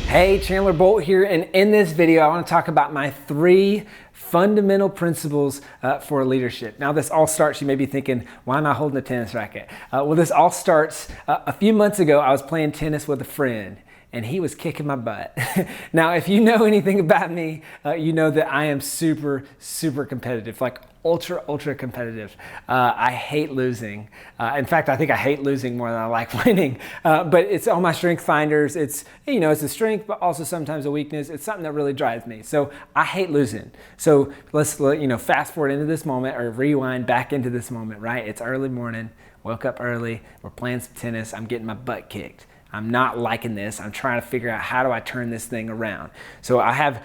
Hey, Chandler Bolt here, and in this video I want to talk about my 3 fundamental principles for leadership. Now this all starts, you may be thinking, why am I holding a tennis racket? Well, this all starts a few months ago. I was playing tennis with a friend and he was kicking my butt. Now, if you know anything about me, you know that I am super competitive, like ultra competitive. I hate losing. In fact, I think I hate losing more than I like winning. But it's on my strength finders. It's, it's a strength, but also sometimes a weakness. It's something that really drives me. So I hate losing. So let's, fast forward into this moment, or rewind back into this moment, right? It's early morning, woke up early, we're playing some tennis, I'm getting my butt kicked. I'm not liking this. I'm trying to figure out, how do I turn this thing around? So I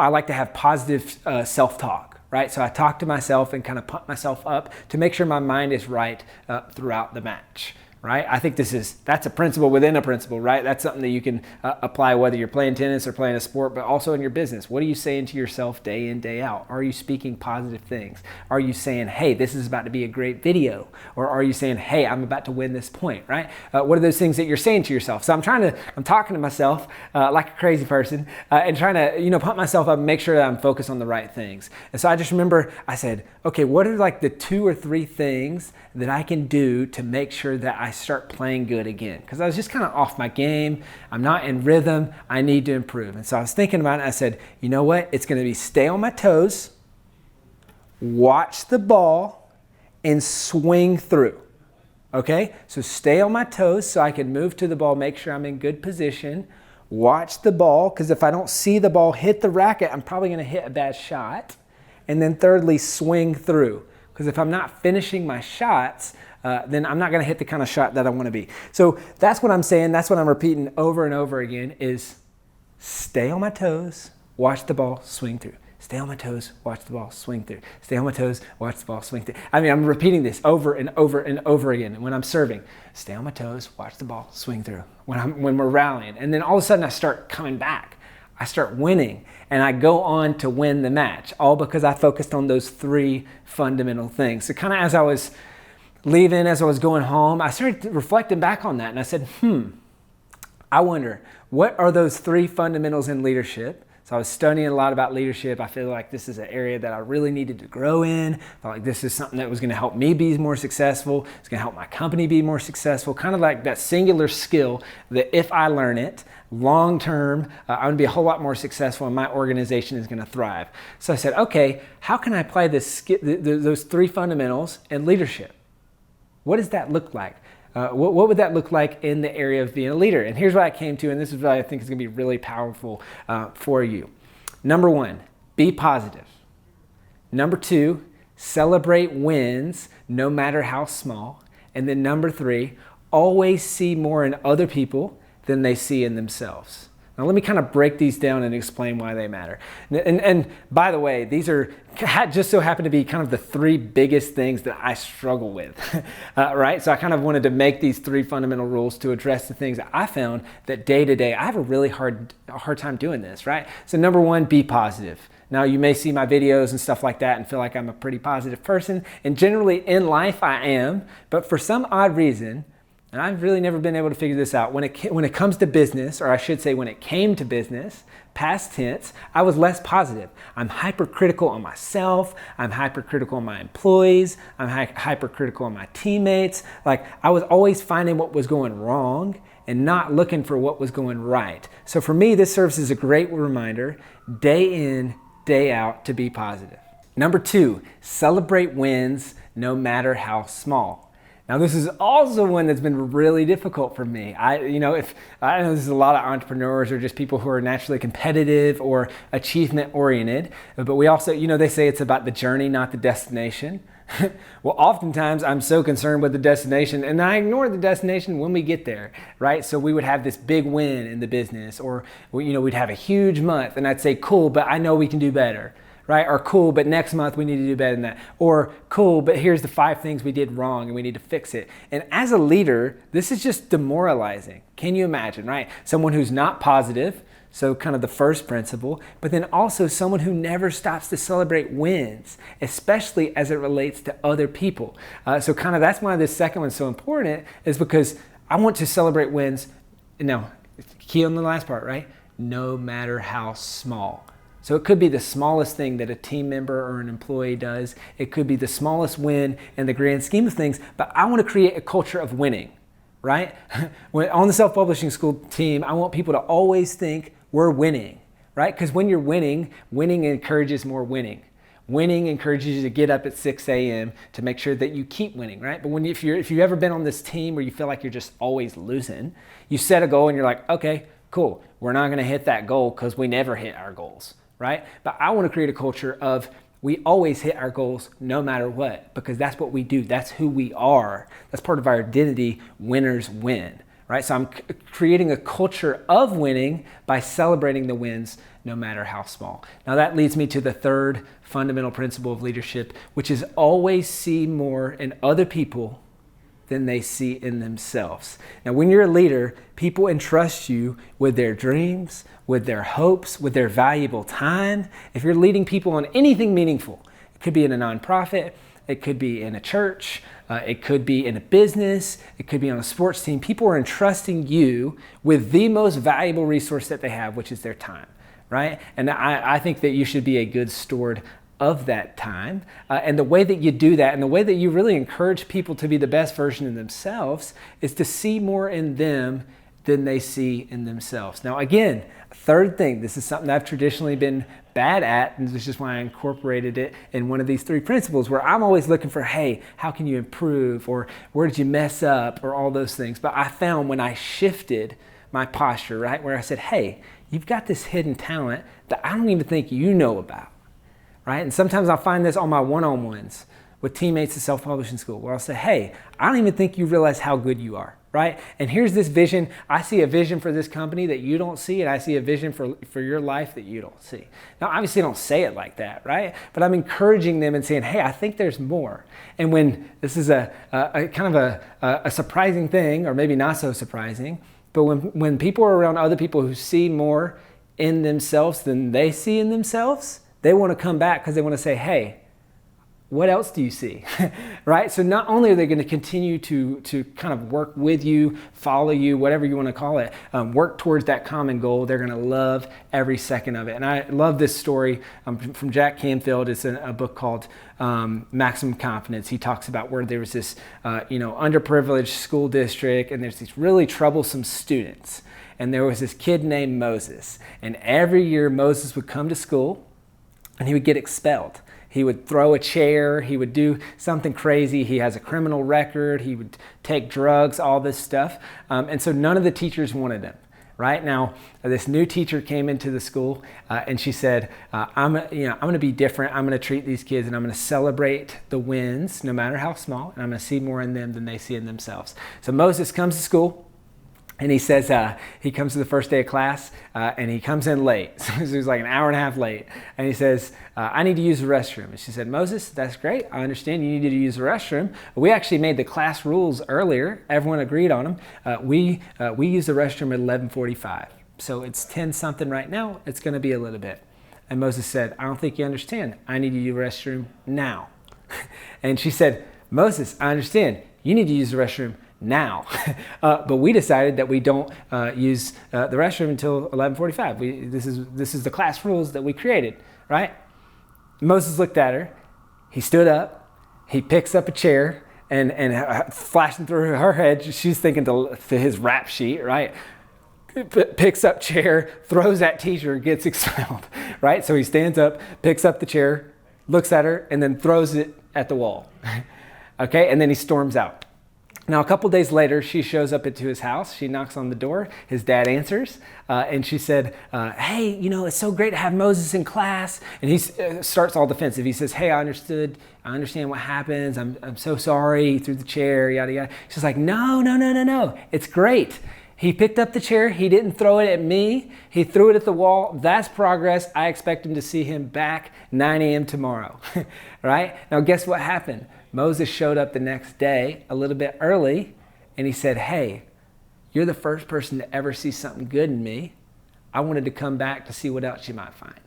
like to have positive self-talk, right? So I talk to myself and kind of pump myself up to make sure my mind is right throughout the match, right? I think that's a principle within a principle, right? That's something that you can apply whether you're playing tennis or playing a sport, but also in your business. What are you saying to yourself day in, day out? Are you speaking positive things? Are you saying, hey, this is about to be a great video? Or are you saying, hey, I'm about to win this point, right? What are those things that you're saying to yourself? So I'm talking to myself like a crazy person and trying to, pump myself up and make sure that I'm focused on the right things. And so I just remember I said, okay, what are like the 2 or 3 things that I can do to make sure that I start playing good again? Because I was just kind of off my game. I'm not in rhythm. I need to improve. And so I was thinking about it. And I said, you know what? It's going to be stay on my toes, watch the ball, and swing through. Okay? So stay on my toes so I can move to the ball, make sure I'm in good position. Watch the ball, because if I don't see the ball hit the racket, I'm probably going to hit a bad shot. And then thirdly, swing through. Because if I'm not finishing my shots, then I'm not going to hit the kind of shot that I want to be. So that's what I'm saying. That's what I'm repeating over and over again is stay on my toes, watch the ball, swing through. Stay on my toes, watch the ball, swing through. Stay on my toes, watch the ball, swing through. I mean, I'm repeating this over and over and over again when I'm serving. Stay on my toes, watch the ball, swing through. When we're rallying. And then all of a sudden I start coming back. I start winning, and I go on to win the match, all because I focused on those 3 fundamental things. So kind of as I was leaving, as I was going home, I started reflecting back on that, and I said, I wonder, what are those 3 fundamentals in leadership? So I was studying a lot about leadership. I feel like this is an area that I really needed to grow in. I felt like this is something that was going to help me be more successful. It's going to help my company be more successful. Kind of like that singular skill that if I learn it, long term, I'm going to be a whole lot more successful and my organization is going to thrive. So I said, okay, how can I apply those 3 fundamentals in leadership? What does that look like? What would that look like in the area of being a leader? And here's what I came to, and this is what I think is going to be really powerful for you. Number 1, be positive. Number 2, celebrate wins, no matter how small. And then number 3, always see more in other people than they see in themselves. Now let me kind of break these down and explain why they matter. And by the way, these are just so happen to be kind of the 3 biggest things that I struggle with, right? So I kind of wanted to make these 3 fundamental rules to address the things that I found that day to day, I have a really hard time doing this, right? So number 1, be positive. Now you may see my videos and stuff like that and feel like I'm a pretty positive person. And generally in life I am, but for some odd reason, and I've really never been able to figure this out. When it comes to business, or I should say when it came to business, past tense, I was less positive. I'm hypercritical on myself. I'm hypercritical on my employees. I'm hypercritical on my teammates. Like I was always finding what was going wrong and not looking for what was going right. So for me, this serves as a great reminder, day in, day out, to be positive. Number 2, celebrate wins no matter how small. Now this is also one that's been really difficult for me. I know there's a lot of entrepreneurs or just people who are naturally competitive or achievement oriented, but we also, they say it's about the journey, not the destination. Well, oftentimes I'm so concerned with the destination and I ignore the destination when we get there, right? So we would have this big win in the business, or we'd have a huge month and I'd say, cool, but I know we can do better. Right? Or cool, but next month we need to do better than that. Or cool, but here's the 5 things we did wrong and we need to fix it. And as a leader, this is just demoralizing. Can you imagine, right? Someone who's not positive, so kind of the first principle, but then also someone who never stops to celebrate wins, especially as it relates to other people. So kind of that's why this second one's so important, is because I want to celebrate wins. Now, Key on the last part, right? No matter how small. So it could be the smallest thing that a team member or an employee does. It could be the smallest win in the grand scheme of things, but I want to create a culture of winning, right? On the self-publishing school team, I want people to always think we're winning, right? Because when you're winning, winning encourages more winning. Winning encourages you to get up at 6 a.m. to make sure that you keep winning, right? But if you've ever been on this team where you feel like you're just always losing, you set a goal and you're like, okay, cool. We're not going to hit that goal because we never hit our goals, right? But I want to create a culture of we always hit our goals no matter what, because that's what we do. That's who we are. That's part of our identity. Winners win, right? So I'm creating a culture of winning by celebrating the wins no matter how small. Now that leads me to the third fundamental principle of leadership, which is always see more in other people than they see in themselves. Now, when you're a leader, people entrust you with their dreams, with their hopes, with their valuable time. If you're leading people on anything meaningful, it could be in a nonprofit, it could be in a church, it could be in a business, it could be on a sports team. People are entrusting you with the most valuable resource that they have, which is their time, right? And I think that you should be a good steward of that time. And the way that you do that and the way that you really encourage people to be the best version of themselves is to see more in them than they see in themselves. Now, again, third thing, this is something I've traditionally been bad at, and this is just why I incorporated it in one of these three principles where I'm always looking for, hey, how can you improve? Or where did you mess up? Or all those things. But I found when I shifted my posture, right, where I said, hey, you've got this hidden talent that I don't even think you know about. Right? And sometimes I'll find this on my one-on-ones with teammates at self-publishing school where I'll say, hey, I don't even think you realize how good you are, right? And here's this vision. I see a vision for this company that you don't see, and I see a vision for your life that you don't see. Now, obviously I don't say it like that, right? But I'm encouraging them and saying, hey, I think there's more. And when this is a kind of a surprising thing, or maybe not so surprising, but when people are around other people who see more in themselves than they see in themselves, they want to come back because they want to say, hey, what else do you see? Right? So not only are they going to continue to kind of work with you, follow you, whatever you want to call it, work towards that common goal, they're going to love every second of it. And I love this story from Jack Canfield. It's a book called Maximum Confidence. He talks about where there was this underprivileged school district, and there's these really troublesome students. And there was this kid named Moses. And every year Moses would come to school, and he would get expelled. He would throw a chair. He would do something crazy. He has a criminal record. He would take drugs, all this stuff. And so none of the teachers wanted him. Right now, this new teacher came into the school, and she said, I'm going to be different. I'm going to treat these kids, and I'm going to celebrate the wins, no matter how small, and I'm going to see more in them than they see in themselves. So Moses comes to school. And he says, he comes to the first day of class, and he comes in late. So he was like an hour and a half late. And he says, I need to use the restroom. And she said, Moses, that's great. I understand you needed to use the restroom. We actually made the class rules earlier. Everyone agreed on them. We use the restroom at 11:45. So it's 10 something right now. It's going to be a little bit. And Moses said, I don't think you understand. I need to use the restroom now. And she said, Moses, I understand. You need to use the restroom now. But we decided that we don't use the restroom until 11:45. This is the class rules that we created, right? Moses looked at her. He stood up. He picks up a chair and flashing through her head, she's thinking to his rap sheet, right? Picks up chair, throws at teacher, gets expelled, right? So he stands up, picks up the chair, looks at her, and then throws it at the wall. Okay, and then he storms out. Now, a couple days later, she shows up into his house. She knocks on the door. His dad answers, and she said, hey, it's so great to have Moses in class. And he starts all defensive. He says, hey, I understand what happens. I'm so sorry. He threw the chair, yada, yada. She's like, no. It's great. He picked up the chair. He didn't throw it at me. He threw it at the wall. That's progress. I expect him to see him back 9 a.m. tomorrow, right? Now, guess what happened? Moses showed up the next day a little bit early, and he said, hey, you're the first person to ever see something good in me. I wanted to come back to see what else you might find.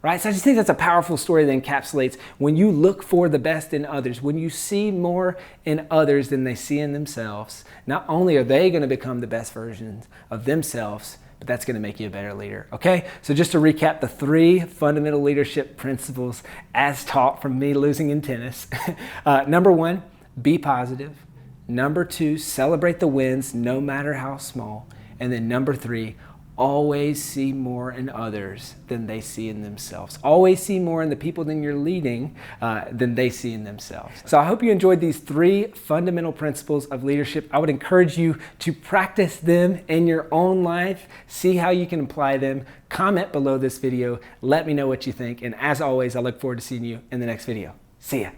right? So I just think that's a powerful story that encapsulates when you look for the best in others, when you see more in others than they see in themselves, not only are they going to become the best versions of themselves, but that's going to make you a better leader, okay? So just to recap the 3 fundamental leadership principles as taught from me losing in tennis. Number 1, be positive. Number 2, celebrate the wins no matter how small. And then number 3, always see more in others than they see in themselves. Always see more in the people that you're leading than they see in themselves. So I hope you enjoyed these 3 fundamental principles of leadership. I would encourage you to practice them in your own life. See how you can apply them. Comment below this video. Let me know what you think. And as always, I look forward to seeing you in the next video. See ya.